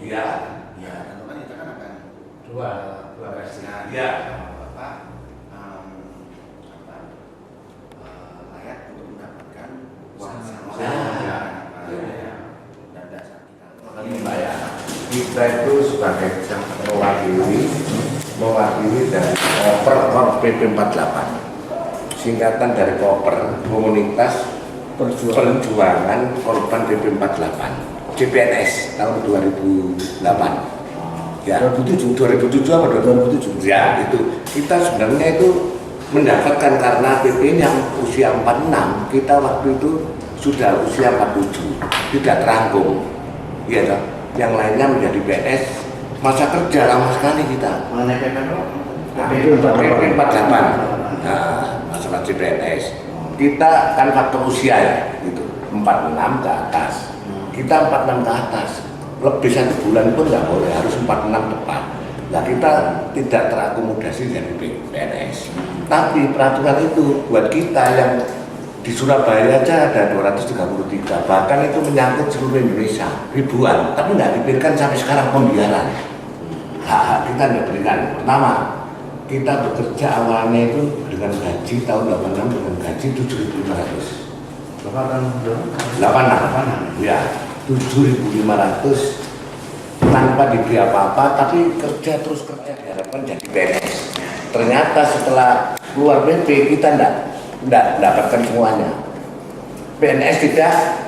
Iya. Ya, tentu kan kita kan akan Dua versi. ya, Iya. apa, layak untuk mendapatkan uang sama Ya. dan dasar kita. Ini Pak ya, kita itu sebagai mewakili dari Koper PP48, singkatan dari Koper, Komunitas Perjuangan Korban PP48, CPNS tahun 2008. Ya, 2007 apa 2007? Ya, itu kita sebenarnya itu mendapatkan karena PP yang usia 46, kita waktu itu sudah usia 47, tidak terangkum. Iya toh, yang lainnya menjadi PNS, masa kerja lama sekali kita. Mengenai PP48, nah, masalah CPNS. Kita kan faktor usia ya, gitu, 46 ke atas. Kita 46 ke atas, lebih 1 bulan pun nggak boleh, harus 46 tepat. Nah kita tidak terakomodasi dari PNS. Tapi peraturan itu buat kita yang di Surabaya aja ada 233, bahkan itu menyangkut seluruh Indonesia, ribuan, tapi nggak diberikan sampai sekarang pembiaran. Hak-hak kita nggak berikan. Pertama, kita bekerja awalnya itu dengan gaji tahun 86 dengan gaji 7.500. 86, ya 7.500 tanpa diberi apa-apa, tapi kerja terus kerja diharapkan jadi PNS. Ternyata setelah keluar PP kita tidak dapatkan semuanya. PNS tidak,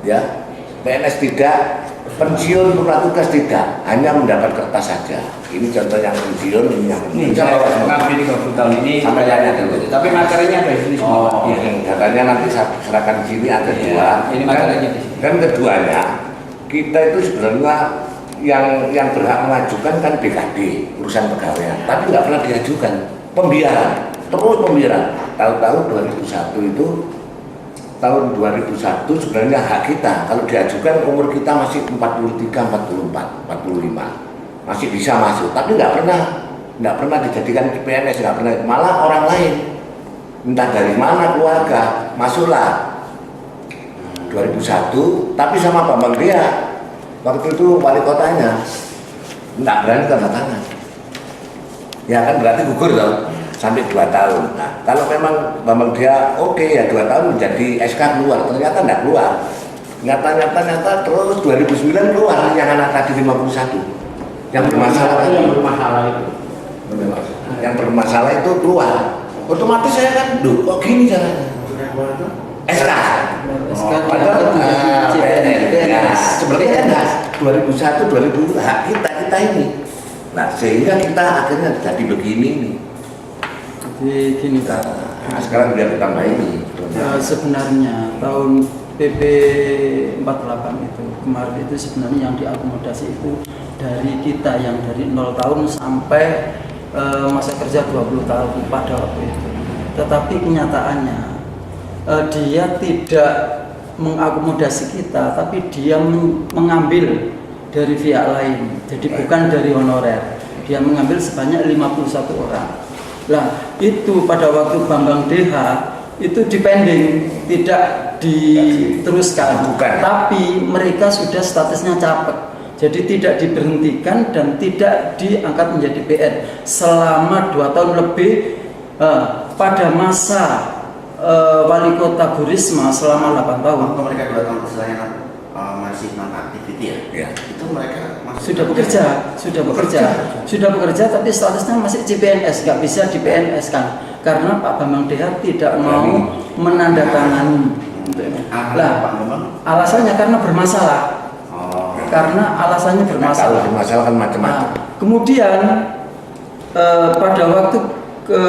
ya PNS tidak, pensiun purna tugas tidak, hanya mendapat kertas saja. Ini contoh yang pensiun, ini yang ini kalau ngambil 30 tahun ini sampai lainnya dulu. tapi materinya ada di sini semua. Oh, iya. Datanya nanti saya serahkan di sini ada dua. Ini materinya di sini. Dan keduanya, kita itu sebenarnya yang berhak mengajukan kan BKD, urusan pegawaian, tapi nggak pernah diajukan pembiaran, terus pembiaran. Tahu-tahu 2001 itu tahun 2001 sebenarnya hak kita kalau diajukan umur kita masih 43, 44, 45 masih bisa masuk, tapi nggak pernah dijadikan PNS, nggak pernah, malah orang lain entah dari mana keluarga masuklah 2001, tapi sama Bambang Dea waktu itu wali kotanya nggak berani tanda tangan, ya kan berarti gugur dong sampai 2 tahun. Nah kalau memang Bambang Dea oke ya 2 tahun menjadi SK keluar, ternyata nggak keluar, nyata terus 2009 keluar yang anak tadi 51 yang bermasalah yang bermasalah itu keluar, otomatis saya kan kok gini caranya SK sebenarnya enggak 2001 2002 hak kita ini. Nah sehingga kita akhirnya jadi begini nih. Jadi gini Pak. Nah, sekarang biar ditambah ini. Sebenarnya tahun PP 48 itu kemarin itu sebenarnya yang diakomodasi itu dari kita yang dari 0 tahun sampai masa kerja 20 tahun pada waktu itu. Tetapi kenyataannya dia tidak mengakomodasi kita, tapi dia mengambil dari pihak lain. Jadi bukan dari honorer. Dia mengambil sebanyak 51 orang. Nah, itu pada waktu Bambang DH itu dipending, tidak diteruskan. Bukan. Tapi mereka sudah statusnya caleg. Jadi tidak diberhentikan dan tidak diangkat menjadi PN selama 2 tahun lebih. Pada masa wali kota Bu Risma selama 8 tahun. Waktu mereka 2 tahun setelahnya masih non-aktif ya. Itu mereka masih sudah bekerja, tapi statusnya masih CPNS, nggak bisa di PNS kan, karena Pak Bambang Deha tidak mau menandatangani. Lah, alasannya karena bermasalah. Karena alasannya bermasalah. Kalau bermasalah kan macam-macam. Nah, kemudian pada waktu ke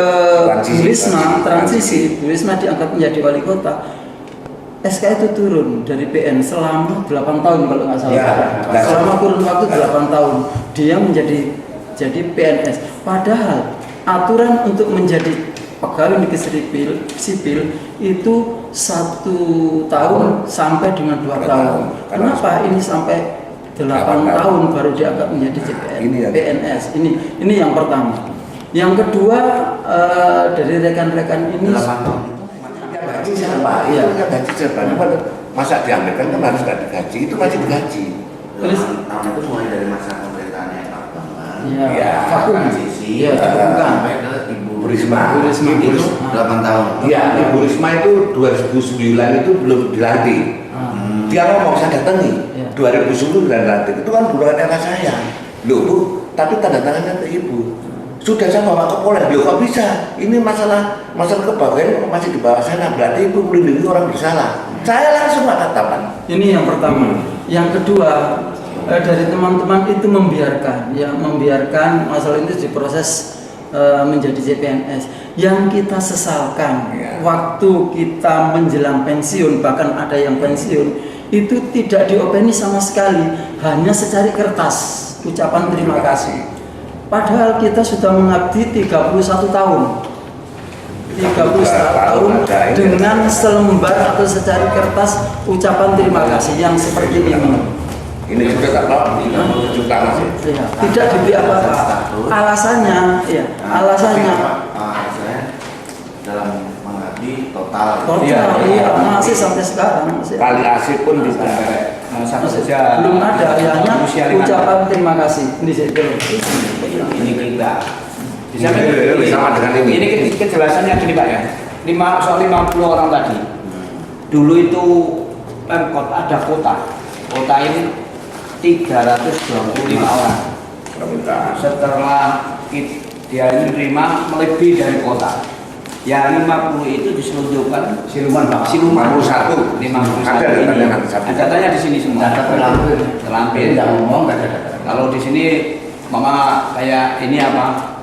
transisi, Bu Risma diangkat menjadi wali kota. SK itu turun dari PN selama 8 tahun kalau nggak salah. Ya, selama kurun waktu 8 tahun dia jadi PNS. Padahal aturan untuk menjadi pegawai negeri sipil itu 1 tahun sampai dengan 2 tahun. Kenapa ini sampai 8 tahun baru dianggap menjadi PNS? Ini yang pertama. Yang kedua dari rekan-rekan ini 8 tahun. Gaji siapa? Iya, gaji siapa? Masa diambilkan kan harus nggak digaji, itu masih digaji. Terus? tahun itu mulai dari masa pemerintahannya Pak Bambang. Iya. Ya, Vakum. Transisi. Iya, vakum. Sampai ke Ibu Bu Risma. Bu Risma. Itu 8 tahun. Iya, Ibu Risma itu 2009 itu belum dilantik. Ah. Dia ngomong saya datangi, Iya. 2010 dilantik. Itu kan bukan era saya. Loh Bu, tapi tanda tangannya ke Ibu. Sudah saya bawa ke Polres, loh kok bisa? Ini masalah kepegawaian masih di bawah sana, berarti Ibu melindungi orang bersalah. Saya langsung katakan. Ini yang pertama. Yang kedua, dari teman-teman itu membiarkan masalah ini diproses menjadi CPNS. Yang kita sesalkan Ya. waktu kita menjelang pensiun, bahkan ada yang pensiun itu tidak diopeni sama sekali, hanya secari kertas ucapan terima kasih. Padahal kita sudah mengabdi 31 tahun. 31 tahun dengan selembar atau secari kertas ucapan terima kasih yang seperti ini. Ini juga apa? Juta masih. Ya, tidak diberi apa-apa. Alasannya, ya, alasannya Saya dalam mengabdi total. total, iya, masih sampai sekarang. Masih. Kali asih pun tidak. Satu saja. Belum ada, hanya Manusia lima. ucapan terima kasih. Ini saya kira. Ini kita. Di sana Sama dengan ini. Ini kejelasannya gini Pak ya. Soal 50 orang tadi. Dulu itu Pemkot ada kota. Kota ini 325 orang. Setelah dia terima melebihi dari kota. Yang 50 itu diselundupkan siluman Pak. Siluman 51. 51 Ada ini. datanya nanti satu. Datanya di sini semua. Data terlampir. Terlampir. Tidak ngomong, nggak ada data. Kalau di sini mama kayak ini apa?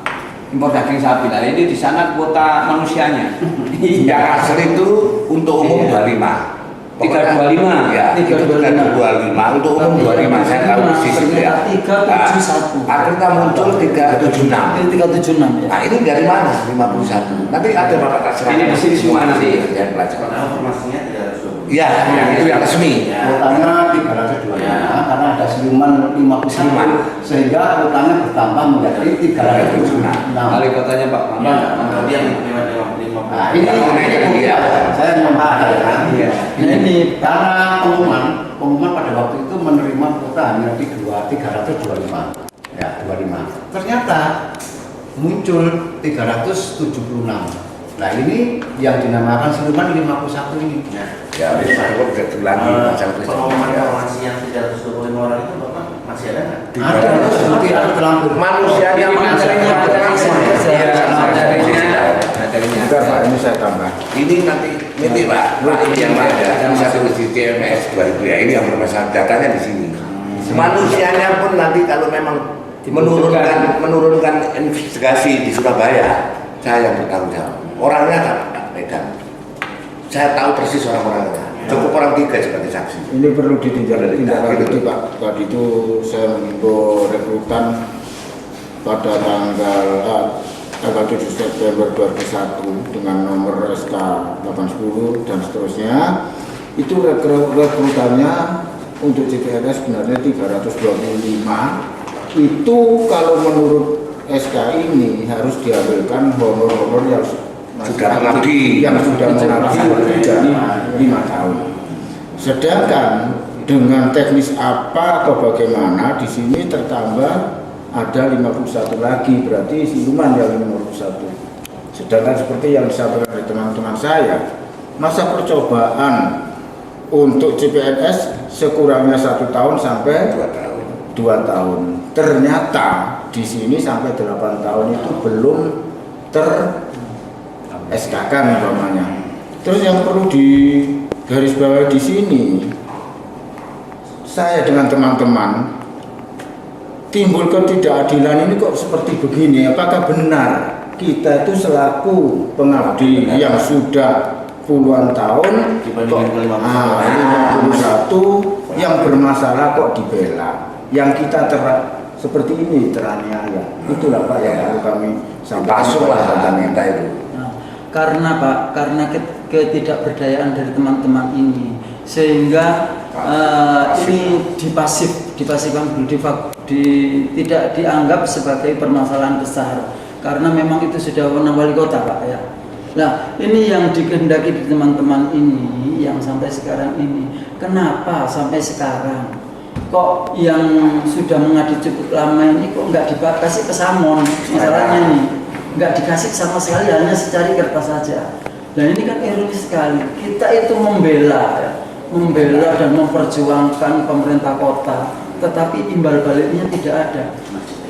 Impor daging sapi. Nah, ini di sana kuota manusianya. Yang asli itu untuk umum 25. 325. Ya, itu 325 untuk umum 25. Saya tahu di situ ya. 371. Akhirnya muncul 376. Ini 376 ya. Nah ini dari mana 51? Nanti ada Bapak Kasih. Ini di sini semua nanti. Ya pelajaran. Karena informasinya tidak harus Iya, itu yang resmi. Kuotanya 325 karena ada siluman 51 sehingga kuotanya bertambah menjadi 376. Kali kotanya Pak Mama. Berarti yang 55. Nah ini Iya. saya memahami Iya. Ini karena pengumuman pada waktu itu menerima kuota hanya di 325 ya 25. Ternyata muncul 376. Nah ini yang dinamakan siluman 51 ini. Ya, cukup lagi macam itu. Pengumuman informasi yang 325 orang itu Bapak masih ada nggak? Ada seperti ada terlampir. Manusianya Bentar Pak, ini saya tambah. Ini nanti Pak, ini yang ada bisa tulis di TMS 2000 ya. Ini yang bermasalah datanya di sini. Manusianya pun nanti kalau memang menurunkan investigasi di Surabaya, saya yang bertanggung jawab. Orangnya tak pegang. Saya tahu persis orang-orangnya. Cukup orang 3 sebagai saksi. Ini perlu ditindaklanjuti Pak. Tadi itu saya menghimbau rekrutan pada tanggal 7 September 2001 dengan nomor SK 810 dan seterusnya. Itu rekrutannya untuk CPNS sebenarnya 325. Itu kalau menurut SK ini harus diambilkan honor-honor yang Sudah mengabdi. yang sudah mengabdi bekerja 5 tahun. Sedangkan dengan teknis apa atau bagaimana di sini tertambah ada 51 lagi, berarti siluman yang 51. Sedangkan seperti yang disampaikan oleh teman-teman saya, masa percobaan untuk CPNS sekurangnya 1 tahun sampai 2 tahun. Ternyata di sini sampai 8 tahun itu belum SK-kan umpamanya. Terus yang perlu digarisbawahi di sini, saya dengan teman-teman timbul ketidakadilan ini kok seperti begini. Apakah benar kita itu selaku pengabdi yang sudah puluhan tahun kok 51 yang bermasalah kok dibela, yang kita seperti ini teraniaya. Itulah Pak yang perlu kami sampaikan pada kita itu. Karena Pak, karena ketidakberdayaan dari teman-teman ini sehingga ini dipasifkan tidak dianggap sebagai permasalahan besar karena memang itu sudah wewenang wali kota Pak ya. Nah ini yang dikehendaki di teman-teman ini yang sampai sekarang ini, kenapa sampai sekarang kok yang sudah mengadu cukup lama ini kok nggak dikasih pesangon, masalahnya ini nggak dikasih sama sekali, hanya secari kertas saja. Dan ini kan ironis sekali, kita itu membela dan memperjuangkan pemerintah kota, tetapi imbal baliknya tidak ada.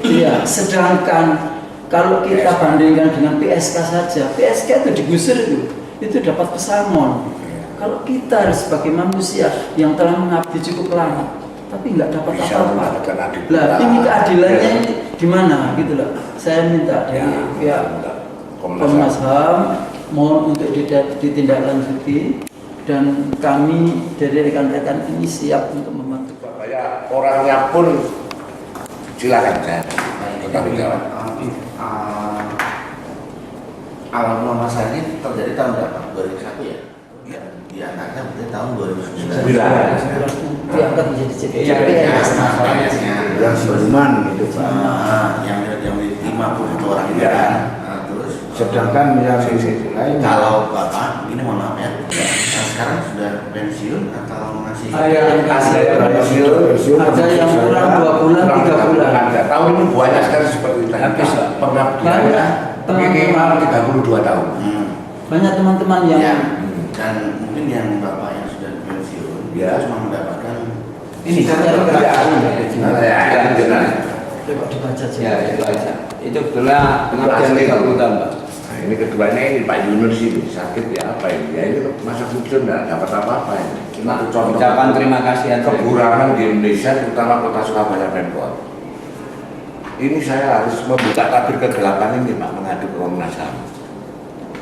Iya, sedangkan kalau kita bandingkan dengan PSK saja, PSK itu digusur itu dapat pesangon. Kalau kita sebagai manusia yang telah mengabdi cukup lama, tapi nggak dapat apa-apa. Lah, ini keadilannya ini di mana gitu loh. Saya minta dari pihak Komnas HAM mohon untuk ditindaklanjuti, dan kami dari rekan-rekan ini siap untuk membantu. Supaya orangnya pun silakan saya bertanggung jawab. Awal mula masalah ini terjadi tahun berapa? 2001 ya? Iya. Diangkatnya berarti tahun 2009. Diangkat menjadi CPNS. Yang siluman gitu Pak. Yang diterima pun itu orang itu kan. Terus Sedangkan yang lain kalau Bapak, ini mohon maaf ya, sekarang sudah pensiun atau masih? Ada yang pensiun, ada yang kurang 2 bulan, 3 bulan. Ada. Tahun ini banyak sekali seperti itu. Habis, Pak. Pengabdian minimal 32 tahun. Banyak teman-teman yang Dan mungkin yang Bapak yang sudah pensiun, Ya. cuma mendapatkan Ini coba dibaca aja. Ya, itu aja. Itu adalah pengabdian 30 tahun, Pak. Nah, ini keduanya ini Pak Yunus ini sakit ya apa ini? Ya ini masa pensiun nggak dapat apa-apa ini. Cuma Itu contoh ucapan terima kasih aja. kekurangan di Indonesia, terutama kota Surabaya Pemkot. Ini saya harus membuka tabir ke-8 ini Pak, mengadu ke Komnas HAM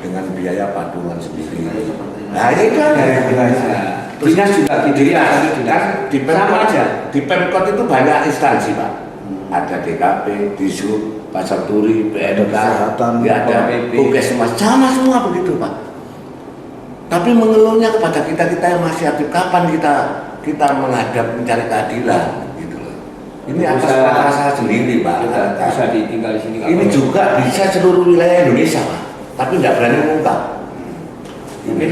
dengan biaya patungan sendiri. Nah ini kan Dinas juga dinas kan di sama Pemkot aja. di Pemkot itu banyak instansi Pak. Ada DKP, Dishub, Pasar Turi, PMK, Kesehatan, ya ada PP. Puskesmas, sama semua begitu Pak. Tapi mengeluhnya kepada kita yang masih aktif, kapan kita menghadap mencari keadilan gitu loh. Ini atas mata saya sendiri Pak. Bisa ditinggal di sini. Ini juga bisa seluruh wilayah Indonesia Pak, tapi nggak berani mengungkap. mungkin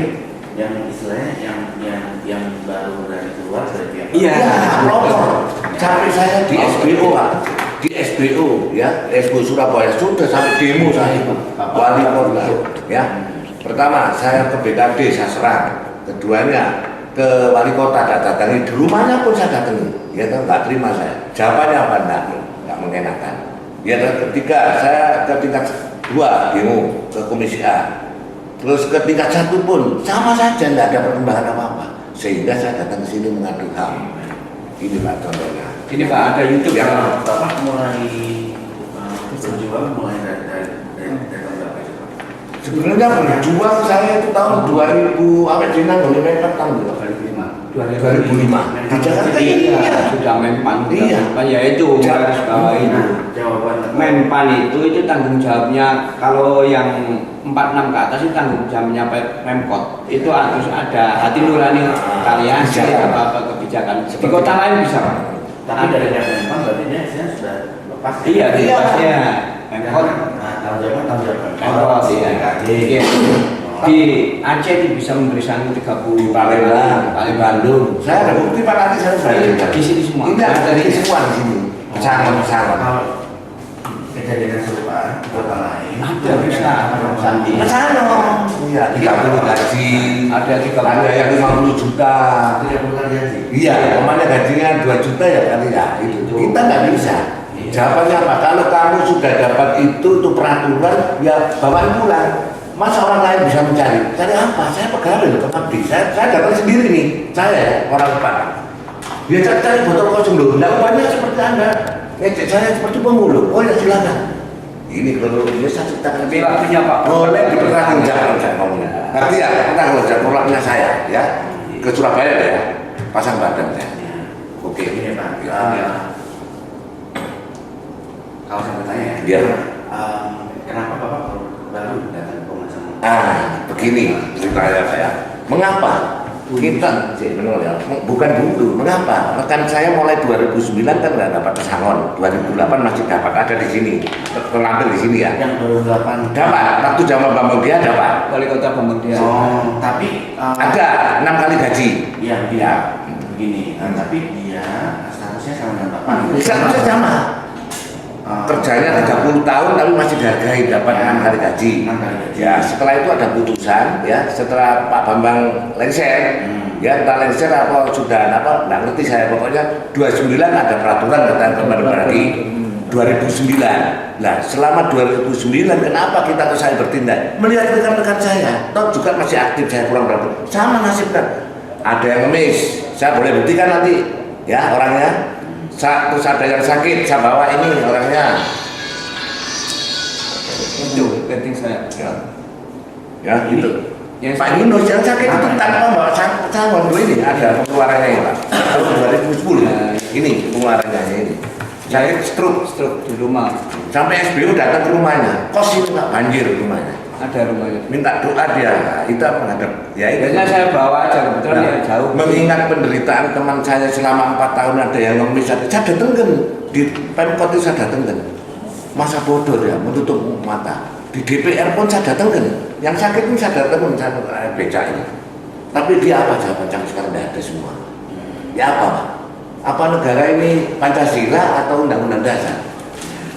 yang istilahnya yang baru dari keluar dari pihak. Iya. Pelopor. Sampai saya di SBO Pak, di SBO ya, SBO Surabaya sudah sampai demo saya wali kota ya. Pertama saya ke BKD saya serang, keduanya ke wali kota datangi, di rumahnya pun saya datangi, ya kan nggak terima saya. Jawabannya apa nggak mengenakan. Ya ketiga saya ke tingkat 2 demo ke Komisi A. Terus ke tingkat 1 pun sama saja, tidak ada perkembangan apa-apa. Sehingga saya datang ke sini mengadu HAM. Ini Pak contohnya. Ini Pak ada YouTube yang Bapak mulai berjuang mulai dari tahun berapa itu Pak? sebenarnya berjuang saya itu tahun 2000 apa dinang oleh Menpan tahun 2005. Di Jakarta iya. Sudah Menpan. Iya. Ya itu harus bawa itu. Jawaban Menpan itu tanggung jawabnya, kalau yang 46 ke atas itu tanggung jawabnya Pemkot. Itu harus ada hati nurani kalian, apa kebijakan. Di kota lain bisa Pak. Tapi dari Menpan berarti dia sudah lepas. Iya, ya. Pemkot. Tanggung jawab Pemkot, iya. Di Aceh itu bisa memberi sanksi 30 Palembang, Bandung. Saya ada bukti Pak nanti saya sudah Di sini semua. Ini ada dari semua di sini. Pesangon. Kalau kejadian serupa di kota lain Ada bisa. Sandi. Pesangon. Iya, 30 gaji. Ada 30. Ada yang 50 juta. Tidak perlu gaji. Iya, kemana gajinya 2 juta ya kali ya. Itu kita nggak bisa. Jawabannya apa? Kalau kamu sudah dapat itu peraturan, ya bawa pulang. Masa orang lain bisa mencari? Cari apa? Saya pegawai loh, pengabdi. Saya datang sendiri nih. Saya orang depan. Dia cari botol kosong loh. Nggak upahnya seperti Anda. Ngecek saya seperti pemulung. Oh ya silakan. Ini kalau dia saya ceritakan. Tapi waktunya Pak. Boleh dipertanggungjawabkan saya ngomongnya. Nanti ya pertanggungjawab rolaknya saya ya ke Surabaya ya. Pasang badan saya. Oke. Ini Pak. Kalau saya bertanya ya. Iya. Kenapa Bapak baru datang ke Komnas HAM? Begini ceritanya saya. Mengapa? Kita, benar ya, bukan dulu. Mengapa? Rekan saya mulai 2009 kan nggak dapat pesangon, 2008 masih dapat, ada di sini, terlampir di sini ya. Yang 2008 Dapat, waktu zaman Bambang Dia dapat. Wali Kota Bambang Dia. Oh, tapi Ada 6 kali gaji. Iya, Ya. begini. Tapi dia statusnya sama dengan Pak Pandu. Statusnya sama. Kerjanya 30 tahun tapi masih dihargai dapat 6 kali gaji. 6 kali gaji. Ya, setelah itu ada putusan ya, setelah Pak Bambang lengser, ya entah lengser apa sudah apa, nggak ngerti saya, pokoknya 29 ada peraturan kata kemarin berarti 2009. Nah, selama 2009 kenapa kita ke saya bertindak? Melihat rekan-rekan saya, toh juga masih aktif, saya kurang berapa, sama nasibnya. Ada yang ngemis, saya boleh buktikan nanti, ya orangnya. Terus ada yang sakit, saya bawa ini orangnya. Itu penting saya. Ya, gitu. Yang Pak Yunus yang sakit itu tanpa bawa calon ini ada pengeluarannya ya Pak. Tahun 2010 ini pengeluarannya ini. Saya stroke di rumah. sampai SBU datang ke rumahnya. Kos itu Pak banjir rumahnya. Ada rumahnya. Minta doa dia, kita menghadap. Ya itu. Biasanya saya bawa aja kebetulan ya jauh. Mengingat penderitaan teman saya selama 4 tahun ada yang ngemis, saya datengkan di Pemkot itu saya datengkan. Masa bodoh ya menutup mata. Di DPR pun saya datengkan. Yang sakit pun saya datengkan, saya becak ini. Tapi dia apa jawaban yang sekarang tidak ada semua. Ya apa Pak? Apa negara ini Pancasila atau Undang-Undang Dasar?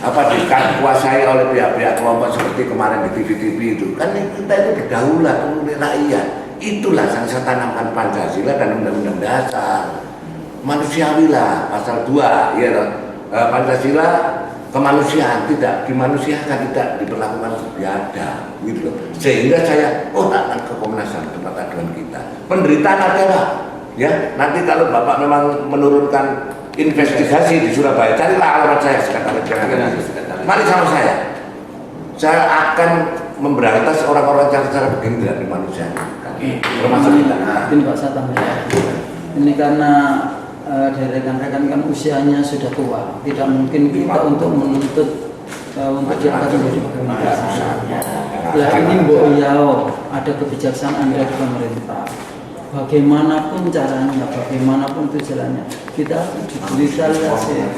Apa dikuasai oleh pihak-pihak kelompok seperti kemarin di TV-TV itu? Kan kita itu berdaulat oleh rakyat. Itulah yang saya tanamkan Pancasila dan Undang-Undang Dasar. Manusiawi lah, pasal 2, ya Pancasila kemanusiaan, tidak dimanusiakan, tidak diperlakukan biada, gitu loh. Sehingga saya, takkan ke Komnas HAM tempat aduan kita. Penderitaan ada Pak, ya. Nanti kalau Bapak memang menurunkan investigasi di Surabaya, carilah alamat saya sekarang. Mari sama saya. Saya akan memberantas orang-orang yang secara begini tidak dimanusiakan. Termasuk kita. Mungkin Pak saya tambahkan. Ini karena dari rekan-rekan kan usianya sudah tua, tidak mungkin kita untuk menuntut untuk diangkat menjadi pegawai. Ya ini Mbok Yao, ada kebijaksanaan dari pemerintah. Bagaimanapun caranya, bagaimanapun tujuannya, kita harus digitalisasi.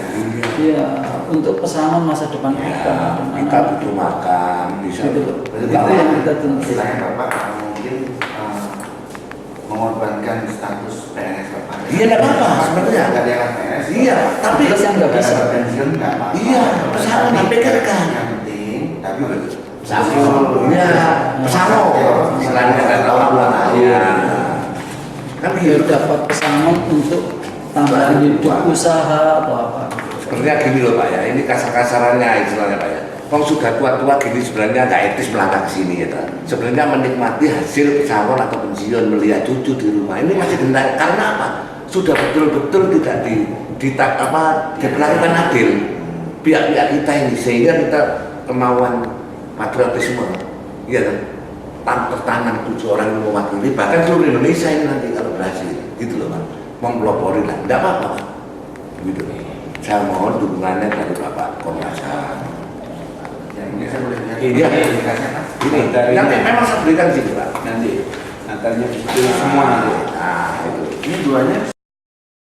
Ya, untuk pesangon masa depan kita. Kita butuh makan, bisa. Itu yang kita tuntut. Selain Bapak mungkin mengorbankan status PNS Bapak. Iya, tidak apa-apa sebenarnya. Nggak ada yang PNS. Iya, tapi Terus yang nggak bisa. pensiun nggak apa-apa. Iya, pesangon dipikirkan. Yang penting, tapi Pesangon, ya, pesangon. Istilahnya kan tahu. Iya. Kan Biar gitu. dapat pesangon untuk tambahan hidup usaha atau apa. Sebenarnya gini loh Pak ya, ini kasar-kasarannya istilahnya Pak ya. Kalau sudah tua-tua gini sebenarnya nggak etis melangkah ke sini ya. Sebenarnya menikmati hasil pesangon atau pensiun, melihat cucu di rumah ini masih dendam. Karena apa? Sudah betul-betul tidak diperlakukan adil pihak-pihak kita ini, sehingga kita kemauan patriotisme, ya kan? Tertanam 7 orang yang mewakili, bahkan seluruh Indonesia ini nanti kalau berhasil, gitu loh Pak. Mempelopori lah, tidak apa-apa Pak. Gitu. Saya mohon dukungannya dari Bapak Komnas HAM. yang saya boleh lihat. Iya. Ini nanti memang saya berikan sih Pak. Nanti antaranya itu semua nanti. Nah, itu. Ini duanya